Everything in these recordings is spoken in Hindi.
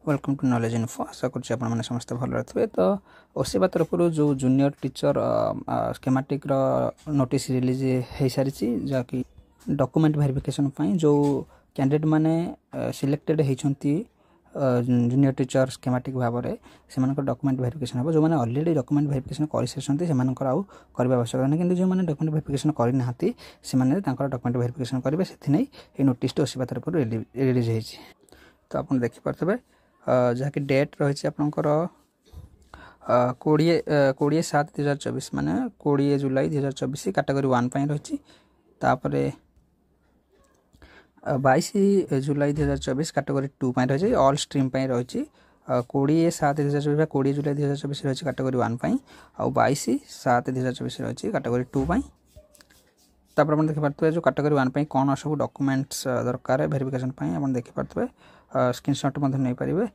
Welcome to Knowledge Info. आशा कर समस्ते भल रहे। तो ओसेवा तरफ जो junior teacher schematic notice release हो सारी जहाँकि डॉक्यूमेंट वेरिफिकेशन जो कैंडिडेट माने सिलेक्टेड होती जूनियर टीचर स्कीमेटिक भाव में से डॉक्यूमेंट वेरिफिकेशन हम जो मैंने ऑलरेडी डॉक्यूमेंट वेरिफिकेशन कर सारी करने आवश्यक नहीं कि जो मैंने डॉक्यूमेंट वेरिफिकेशन करना से डॉक्यूमेंट वेरिफिकेशन करेंगे से नोटिस ओसेवा तरफ रिलीज होती। तो आप देखिपे जहाँकि डेट रही आपंकर 20/7/2024 माने 20 जुलाई 2024 कैटेगरी 1 रही। तापर 22 जुलाई 2024 कैटेगरी 2 रही ऑल स्ट्रीम रही। 20/7/2024 20 जुलाई 2024 रही कैटेगरी 1 आउ 22/7/2024 रही कैटेगरी 2। तापर आप देखिपे जो कैटेगरी 1 कौन सब डॉक्यूमेंट्स दरकार वेरिफिकेशन आप देखिपे स्क्रीनशॉट नहीं पारे।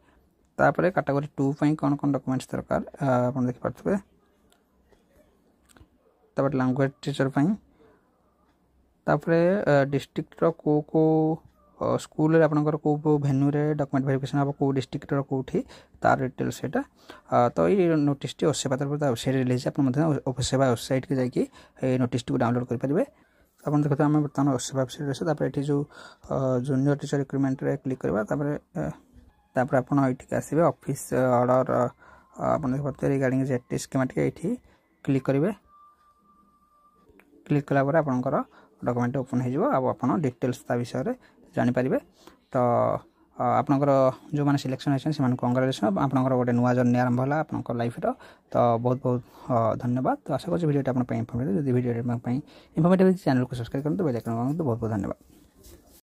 तापर कैटेगरी 2 कौन कौन डॉक्यूमेंट्स दरकार आप देखिपे। तापर लैंग्वेज टीचर तापर डिस्ट्रिक्ट को स्कूल आपंकर को भेन्यू रे डॉक्यूमेंट वेरिफिकेशन हम को डिस्ट्रिक्ट कौटी तार डिटेल्स से तो ये नोटिस टी ओसेवा तरफ वेबसाइट रिलीज आप ओसेवा वेबसाइट के जाकि नोटिस टी डाउनलोड करेंगे। आप देखते आम बर्तमान ओसेवा वेबसाइट अच्छे जो जूनियर टीचर रिक्रुटमेंट क्लिक करवा तापर आप आसवे ऑफिस ऑर्डर आप देखते रिगार्डिंग जेटी स्कीमेटिक ये क्लिक करेंगे। क्लिक कलापर आपंकर डॉक्यूमेंट ओपन हो डिटेल्स विषय जानीपर। तो आपंकर जो मैंने सिलेक्शन होती है कंग्रेचुलेसन आपंकर गोटे नुआ जर्नी आरंभ है आप लाइफ। तो बहुत बहुत धन्यवाद। तो आशा करूँ वीडियो आप इनफर्मेटिव। जो वीडियो इनफर्मेटिव चैनल को सब्सक्राइब करते बेल आइकन बहुत बहुत धन्यवाद।